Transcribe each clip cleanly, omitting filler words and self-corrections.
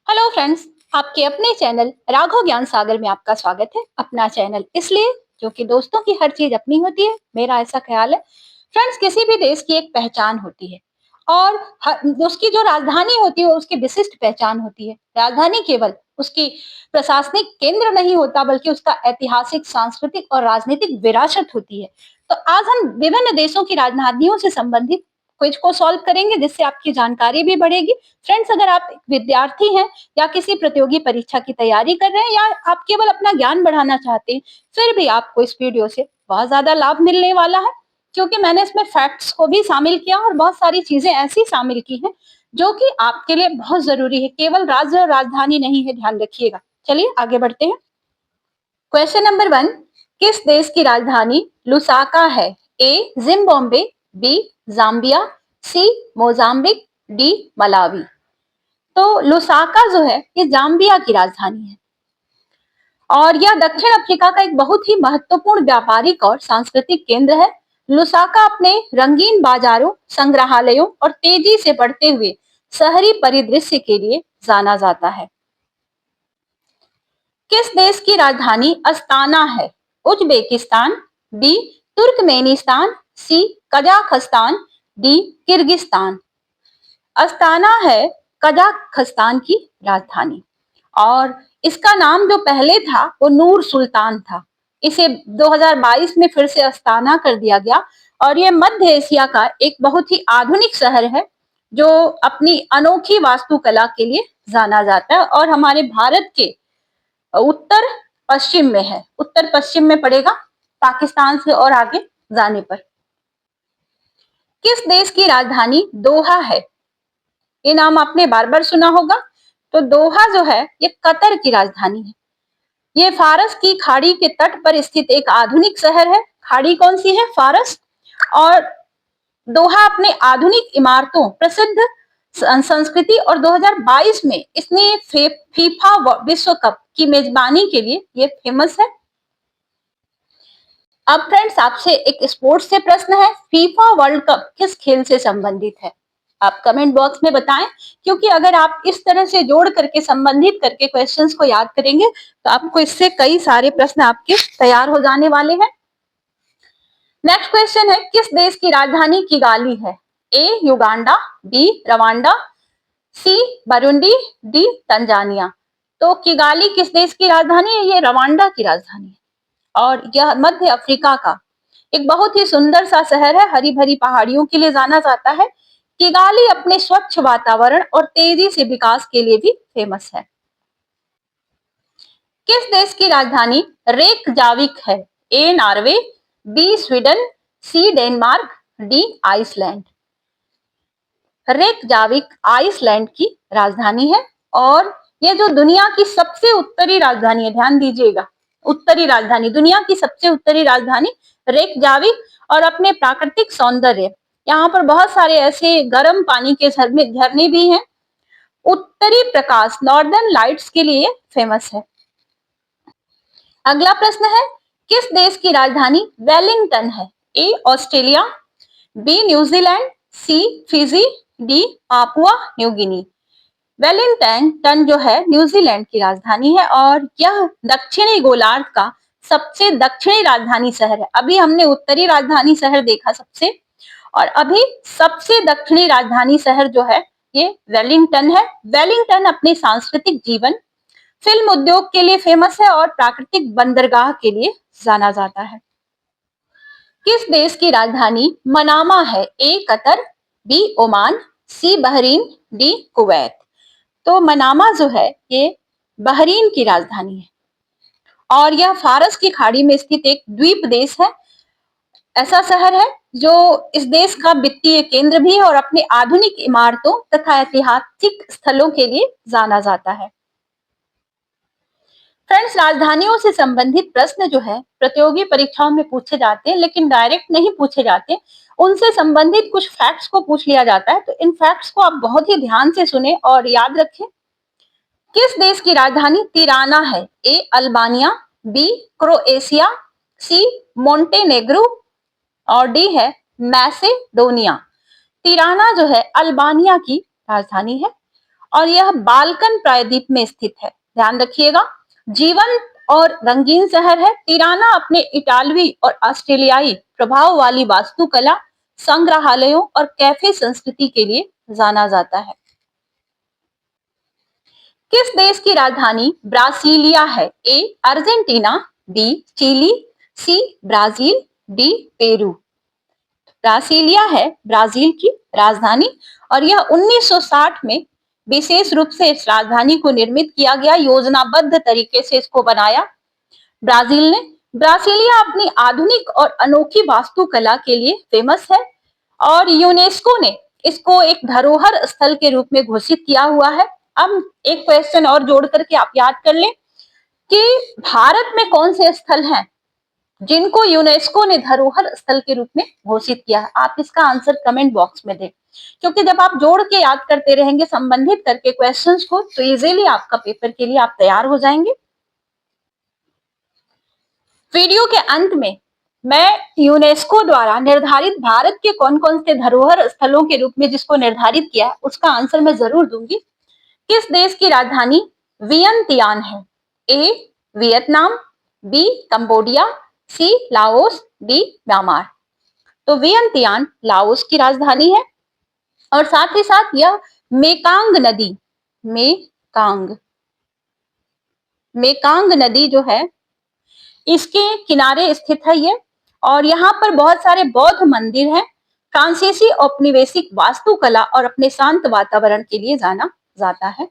Hello friends, आपके अपने channel Raghav ज्ञान सागर में आपका स्वागत है। अपना चैनल इसलिए क्योंकि दोस्तों की हर चीज अपनी होती है, मेरा ऐसा ख्याल है। फ्रेंड्स, किसी भी देश की एक पहचान होती है और उसकी जो राजधानी होती है उसकी विशिष्ट पहचान होती है। राजधानी केवल उसकी प्रशासनिक केंद्र नहीं होता बल्कि उसका ऐतिहासिक, सांस्कृतिक और राजनीतिक विरासत होती है। तो आज हम विभिन्न देशों की राजधानियों से संबंधित क्विज को सॉल्व करेंगे, जिससे आपकी जानकारी भी बढ़ेगी। फ्रेंड्स, अगर आप एक विद्यार्थी हैं या किसी प्रतियोगी परीक्षा की तैयारी कर रहे हैं या आप केवल अपना ज्ञान बढ़ाना चाहते हैं, फिर भी आपको इस वीडियो से बहुत ज्यादा लाभ मिलने वाला है, क्योंकि मैंने इसमें फैक्ट्स को भी शामिल किया और बहुत सारी चीजें ऐसी शामिल की हैं जो कि आपके लिए बहुत जरूरी है। केवल राज्य और राजधानी नहीं है, ध्यान रखिएगा। चलिए आगे बढ़ते हैं। क्वेश्चन नंबर 1, किस देश की राजधानी लुसाका है? ए जिम्बाब्वे, बी जाम्बिया, सी मोजाम्बिक, डी मलावी। तो लुसाका जो है ये जाम्बिया की राजधानी है और यह दक्षिण अफ्रीका का एक बहुत ही महत्वपूर्ण व्यापारिक और सांस्कृतिक केंद्र है। लुसाका अपने रंगीन बाजारों, संग्रहालयों और तेजी से बढ़ते हुए शहरी परिदृश्य के लिए जाना जाता है। किस देश की राजधानी अस्ताना है? उज्बेकिस्तान, बी तुर्कमेनिस्तान, सी कजाखस्तान, डी किर्गिस्तान। अस्ताना है कजाखस्तान की राजधानी और इसका नाम जो पहले था वो नूर सुल्तान था। इसे 2022 में फिर से अस्ताना कर दिया गया और ये मध्य एशिया का एक बहुत ही आधुनिक शहर है जो अपनी अनोखी वास्तुकला के लिए जाना जाता है और हमारे भारत के उत्तर पश्चिम में है। उत्तर पश्चिम में पड़ेगा, पाकिस्तान से और आगे जाने पर। किस देश की राजधानी दोहा है? ये नाम आपने बार बार सुना होगा। तो दोहा जो है ये कतर की राजधानी है। ये फारस की खाड़ी के तट पर स्थित एक आधुनिक शहर है। खाड़ी कौन सी है? फारस। और दोहा अपने आधुनिक इमारतों, प्रसिद्ध संस्कृति और 2022 में इसने फीफा विश्व कप की मेजबानी के लिए ये फेमस है। अब फ्रेंड्स, आपसे एक स्पोर्ट्स से प्रश्न है, फीफा वर्ल्ड कप किस खेल से संबंधित है? आप कमेंट बॉक्स में बताएं, क्योंकि अगर आप इस तरह से जोड़ करके, संबंधित करके क्वेश्चंस को याद करेंगे तो आपको इससे कई सारे प्रश्न आपके तैयार हो जाने वाले हैं। नेक्स्ट क्वेश्चन है, किस देश की राजधानी किगाली है? ए युगांडा, बी रवांडा, सी बरुंडी, डी तंजानिया। तो किगाली किस देश की राजधानी है? ये रवांडा की राजधानी है और यह मध्य अफ्रीका का एक बहुत ही सुंदर सा शहर है। हरी भरी पहाड़ियों के लिए जाना जाता है। किगाली अपने स्वच्छ वातावरण और तेजी से विकास के लिए भी फेमस है। किस देश की राजधानी रेकजाविक है? A Norway, B Sweden, C Denmark, D Iceland. Reykjavik Iceland की राजधानी है और ये जो दुनिया की सबसे उत्तरी राजधानी है, ध्यान दीजिएगा, उत्तरी राजधानी, दुनिया की सबसे उत्तरी राजधानी रेकजाविक। और अपने प्राकृतिक सौंदर्य, यहाँ पर बहुत सारे ऐसे गर्म पानी के झरने भी हैं। उत्तरी प्रकाश, नॉर्दर्न लाइट्स के लिए फेमस है। अगला प्रश्न है, किस देश की राजधानी वेलिंगटन है? A Australia, B New Zealand, C Fiji, D Papua New Guinea. Wellington जो है न्यूजीलैंड की राजधानी है और यह दक्षिणी गोलार्ध का सबसे दक्षिणी राजधानी शहर है। अभी हमने उत्तरी राजधानी शहर देखा सबसे, और अभी सबसे दक्षिणी राजधानी शहर जो है ये वेलिंगटन है। वेलिंगटन अपने सांस्कृतिक जीवन, फिल्म उद्योग के लिए फेमस है और प्राकृतिक बंदरगाह के लिए जाना जाता है। किस देश की राजधानी मनामा है? ए कतर, बी ओमान, सी बहरीन, डी कुवैत। तो मनामा जो है ये बहरीन की राजधानी है और यह फारस की खाड़ी में स्थित एक द्वीप देश है। ऐसा शहर है जो इस देश का वित्तीय केंद्र भी है और अपने आधुनिक इमारतों तथा ऐतिहासिक स्थलों के लिए जाना जाता है। फ्रेंड्स, राजधानियों से संबंधित प्रश्न जो है प्रतियोगी परीक्षाओं में पूछे जाते हैं, लेकिन डायरेक्ट नहीं पूछे जाते। उनसे संबंधित कुछ फैक्ट्स को पूछ लिया जाता है, तो इन फैक्ट्स को आप बहुत ही ध्यान से सुने और याद रखें। किस देश की राजधानी तिराना है? ए अल्बानिया, बी क्रोएशिया, सी मोंटेनेग्रो और डी है मैसेडोनिया। तिराना जो है अल्बानिया की राजधानी है और यह बाल्कन प्रायद्वीप में स्थित है। ध्यान रखिएगा, जीवंत और रंगीन शहर है। तिराना अपने इटालवी और ऑस्ट्रेलियाई प्रभाव वाली वास्तुकला, संग्रहालयों और कैफे संस्कृति के लिए जाना जाता है। किस देश की राजधानी ब्रासीलिया है? A Argentina, B Chile, C Brazil, D Peru. Brasilia है ब्राजील की राजधानी और यह 1960 में विशेष रूप से इस राजधानी को निर्मित किया गया, योजनाबद्ध तरीके से इसको बनाया ब्राजील ने। ब्रासीलिया अपनी आधुनिक और अनोखी वास्तुकला के लिए फेमस है और यूनेस्को ने इसको एक धरोहर स्थल के रूप में घोषित किया हुआ है। अब एक क्वेश्चन और जोड़ करके आप याद कर लें कि भारत में कौन से स्थल हैं जिनको यूनेस्को ने धरोहर स्थल के रूप में घोषित किया है। आप इसका आंसर कमेंट बॉक्स में दें, क्योंकि जब आप जोड़ के याद करते रहेंगे संबंधित करके क्वेश्चंस को, तो इजीली आपका पेपर के लिए आप तैयार हो जाएंगे। वीडियो के अंत में मैं यूनेस्को द्वारा निर्धारित भारत के कौन कौन से धरोहर स्थलों के रूप में जिसको निर्धारित किया, उसका आंसर मैं जरूर दूंगी। किस देश की राजधानी वियंतियान है? ए वियतनाम, बी कंबोडिया, सी लाओस, डी म्यांमार। तो वियंतियान लाओस की राजधानी है और साथ ही साथ यह मेकांग नदी, मेकांग नदी जो है इसके किनारे स्थित है ये, और यहाँ पर बहुत सारे बौद्ध मंदिर हैं। फ्रांसीसी औपनिवेशिक वास्तुकला और अपने शांत वातावरण के लिए जाना जाता है।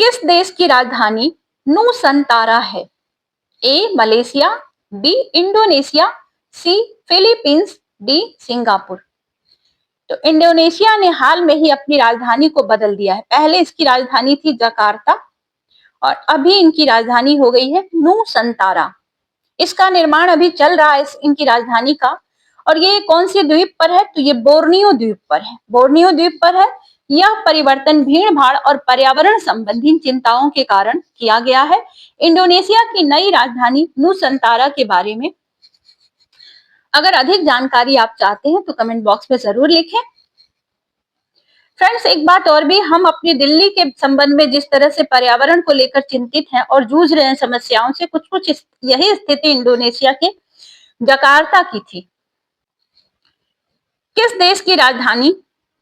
किस देश की राजधानी नूसंतारा है? A Malaysia, B Indonesia, C Philippines, D Singapore. तो इंडोनेशिया ने हाल में ही अपनी राजधानी को बदल दिया है। पहले इसकी राजधानी थी जकार्ता और अभी इनकी राजधानी हो गई है नूसंतारा। इसका निर्माण अभी चल रहा है इनकी राजधानी का। और ये कौन सी द्वीप पर है? तो ये बोर्नियो द्वीप पर है। बोर्नियो द्वीप पर है। यह परिवर्तन भीड़ भाड़ और पर्यावरण संबंधी चिंताओं के कारण किया गया है। इंडोनेशिया की नई राजधानी नूसंतारा के बारे में अगर अधिक जानकारी आप चाहते हैं तो कमेंट बॉक्स में जरूर लिखें। फ्रेंड्स, एक बात और भी, हम अपनी दिल्ली के संबंध में जिस तरह से पर्यावरण को लेकर चिंतित हैं और जूझ रहे हैं समस्याओं से, कुछ कुछ यही स्थिति इंडोनेशिया के जकार्ता की थी। किस देश की राजधानी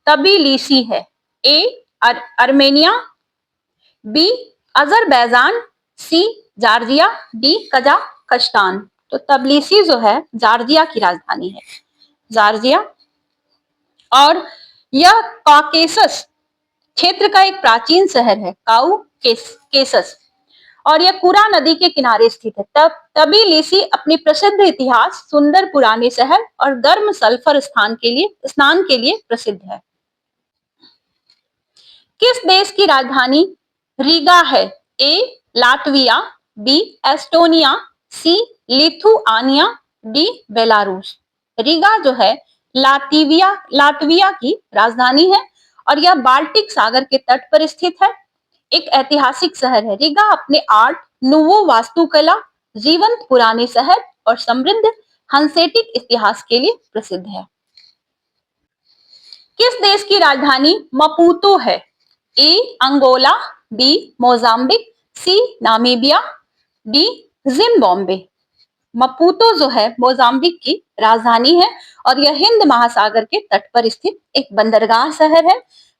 तबिलिसी है? ए अर्मेनिया, बी अजरबैजान, सी जॉर्जिया, डी कजाकिस्तान। तो तबिलिसी जो है जॉर्जिया की राजधानी है, जॉर्जिया। और यह कॉकेसस क्षेत्र का एक प्राचीन शहर है, काउकेसस, और यह कुरा नदी के किनारे स्थित है। तबिलिसी अपनी प्रसिद्ध इतिहास, सुंदर पुराने शहर और गर्म सल्फर स्नान के लिए प्रसिद्ध है। किस देश की राजधानी रीगा है? ए लातविया, बी एस्टोनिया, सी लिथुआनिया, डी बेलारूस। रीगा जो है लातविया की राजधानी है और यह बाल्टिक सागर के तट पर स्थित है। एक ऐतिहासिक शहर है। रीगा अपने आर्ट नूवो वास्तुकला, जीवंत पुराने शहर और समृद्ध हंसेटिक इतिहास के लिए प्रसिद्ध है। किस देश की राजधानी मपूतो है? ए अंगोला, बी मोजाम्बिक, सी नामीबिया, डी जिम्बाब्वे। मपूतो जो है मोजाम्बिक की राजधानी है और यह हिंद महासागर के तट पर स्थित एक बंदरगाह शहर है।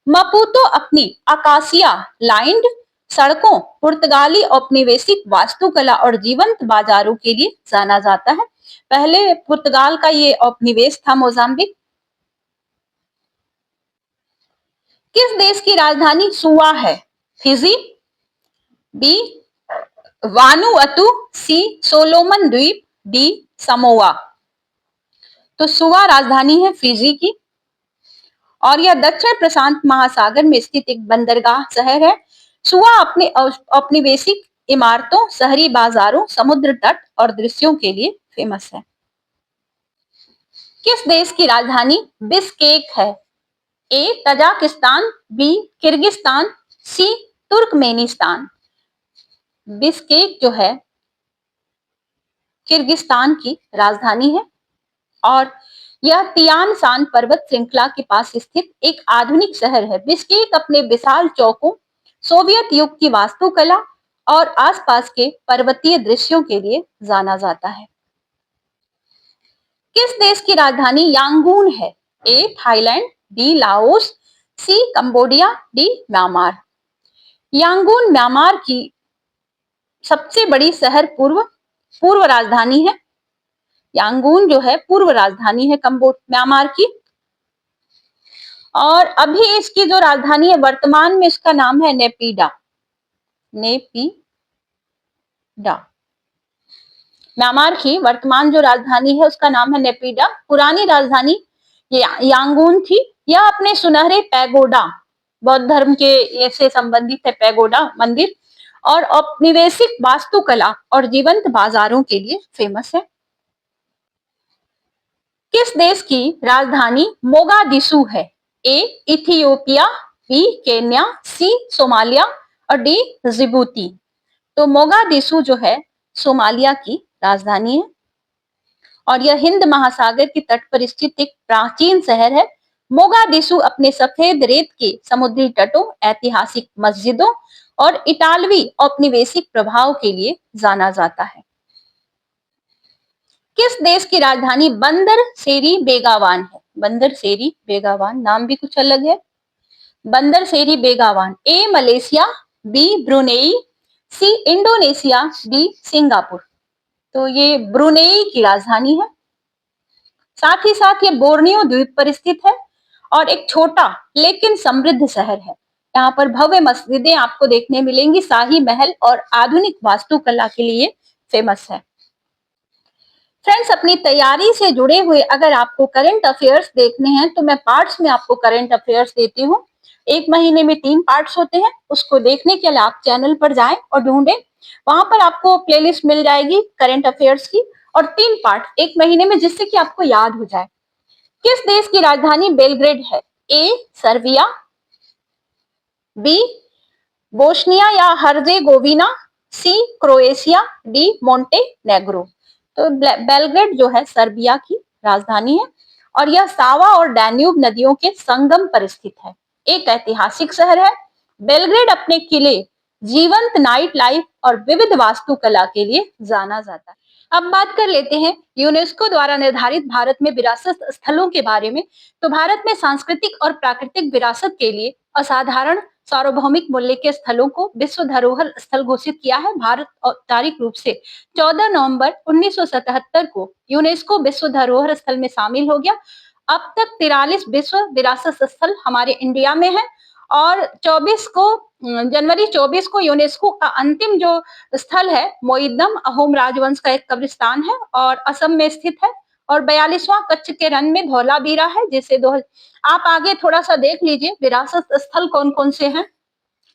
मपूतो अपनी अकासिया लाइन्ड सड़कों, पुर्तगाली औपनिवेशिक वास्तुकला और जीवंत बाजारों के लिए जाना जाता है। पहले पुर्तगाल का ये औपनिवेश था मोजाम्बिक। किस देश की राजधानी सुआ है? फिजी, बी वानुअतु, सी सोलोमन द्वीप, डी समोआ। तो सुआ राजधानी है फिजी की और यह दक्षिण प्रशांत महासागर में स्थित एक बंदरगाह शहर है। सुआ अपने औपनिवेशिक इमारतों, शहरी बाजारों, समुद्र तट और दृश्यों के लिए फेमस है। किस देश की राजधानी बिश्केक है? ए तजाकिस्तान, बी किर्गिस्तान, सी तुर्कमेनिस्तान। बिश्केक जो है किर्गिस्तान की राजधानी है और यह तियान शान पर्वत श्रृंखला के पास स्थित एक आधुनिक शहर है। बिश्केक अपने विशाल चौकों, सोवियत युग की वास्तुकला और आसपास के पर्वतीय दृश्यों के लिए जाना जाता है। किस देश की राजधानी यांगून है? A Thailand, B Laos, C Cambodia, D Myanmar. Yangon Myanmar की सबसे बड़ी शहर पूर्व राजधानी है। यांगून जो है पूर्व राजधानी है म्यांमार की। और अभी इसकी जो राजधानी है वर्तमान में इसका नाम है नेपिडा। म्यांमार की वर्तमान जो राजधानी है उसका नाम है नेपिडा। पुरानी राजधानी यांगून थी। यह अपने सुनहरे पैगोडा, बौद्ध धर्म के से संबंधित है पैगोडा मंदिर, और औपनिवेशिक वास्तुकला और जीवंत बाजारों के लिए फेमस है। किस देश की राजधानी मोगादिशु है? ए इथियोपिया, बी केन्या, सी सोमालिया और डी जिबूती। तो मोगादिशु जो है सोमालिया की राजधानी है और यह हिंद महासागर की तट पर स्थित एक प्राचीन शहर है। मोगादिशु अपने सफेद रेत के समुद्री तटों, ऐतिहासिक मस्जिदों और इटालवी औपनिवेशिक प्रभाव के लिए जाना जाता है। किस देश की राजधानी बंदर सेरी बेगावान है? बंदर सेरी बेगावान, नाम भी कुछ अलग है। Bandar Seri Begawan. A Malaysia, B Brunei, C Indonesia, D Singapore. तो ये ब्रुनेई की राजधानी है। साथ ही साथ ये बोर्नियो द्वीप पर स्थित है और एक छोटा लेकिन समृद्ध शहर है। यहाँ पर भव्य मस्जिदें आपको देखने मिलेंगी, शाही महल और आधुनिक वास्तुकला के लिए फेमस है। फ्रेंड्स, अपनी तैयारी से जुड़े हुए अगर आपको करंट अफेयर्स देखने हैं तो मैं पार्ट्स में आपको करंट अफेयर्स देती हूँ। एक महीने में 3 पार्ट्स होते हैं। उसको देखने के लिए आप चैनल पर जाएं और ढूंढें। वहां पर आपको प्लेलिस्ट मिल जाएगी करंट अफेयर्स की, और 3 पार्ट एक महीने में, जिससे कि आपको याद हो जाए। किस देश की राजधानी बेलग्रेड है? ए सर्बिया, बी बोस्निया या हर्जेगोविना, सी क्रोएशिया, डी मोंटेनेग्रो। तो बेलग्रेड जो है सर्बिया की राजधानी है और यह सावा और डैन्यूब नदियों के संगम पर स्थित है। एक ऐतिहासिक शहर है। बेलग्रेड अपने किले, जीवंत नाइट लाइफ और विविध वास्तुकला के लिए जाना जाता है। अब बात कर लेते हैं यूनेस्को द्वारा निर्धारित भारत में विरासत स्थलों के बारे में। तो भारत में सांस्कृतिक और प्राकृतिक विरासत के लिए असाधारण सार्वभौमिक मूल्य के स्थलों को विश्व धरोहर स्थल घोषित किया है। भारत औपचारिक रूप से 14 नवंबर 1977 को यूनेस्को विश्व धरोहर स्थल में शामिल हो गया। अब तक 43 विश्व विरासत स्थल हमारे इंडिया में है और जनवरी 24 को यूनेस्को का अंतिम जो स्थल है मोइदम अहोम राजवंश का एक कब्रिस्तान है और असम में स्थित है, और 42वां कच्छ के रण में धौलावीरा है, जिसे आप आगे थोड़ा सा देख लीजिए विरासत स्थल कौन कौन से हैं,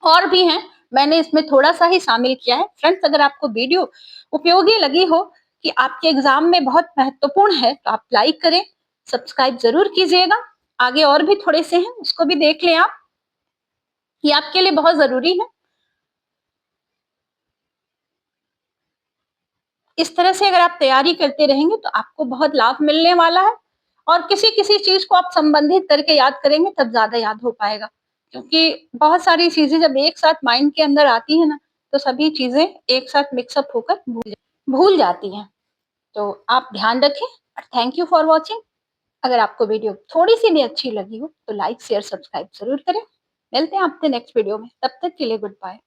और भी हैं, मैंने इसमें थोड़ा सा ही शामिल किया है। फ्रेंड्स, अगर आपको वीडियो उपयोगी लगी हो कि आपके एग्जाम में बहुत महत्वपूर्ण है तो आप लाइक करें, सब्सक्राइब जरूर कीजिएगा। आगे और भी थोड़े से हैं, उसको भी देख लें आप, ये आपके लिए बहुत जरूरी है। इस तरह से अगर आप तैयारी करते रहेंगे तो आपको बहुत लाभ मिलने वाला है, और किसी किसी चीज को आप संबंधित करके याद करेंगे तब ज्यादा याद हो पाएगा, क्योंकि बहुत सारी चीजें जब एक साथ माइंड के अंदर आती है ना तो सभी चीजें एक साथ मिक्सअप होकर भूल जाती हैं। तो आप ध्यान रखें और थैंक यू फॉर वॉचिंग। अगर आपको वीडियो थोड़ी सी भी अच्छी लगी हो तो लाइक शेयर सब्सक्राइब जरूर करें। मिलते हैं आपसे नेक्स्ट वीडियो में, तब तक के लिए गुड बाय।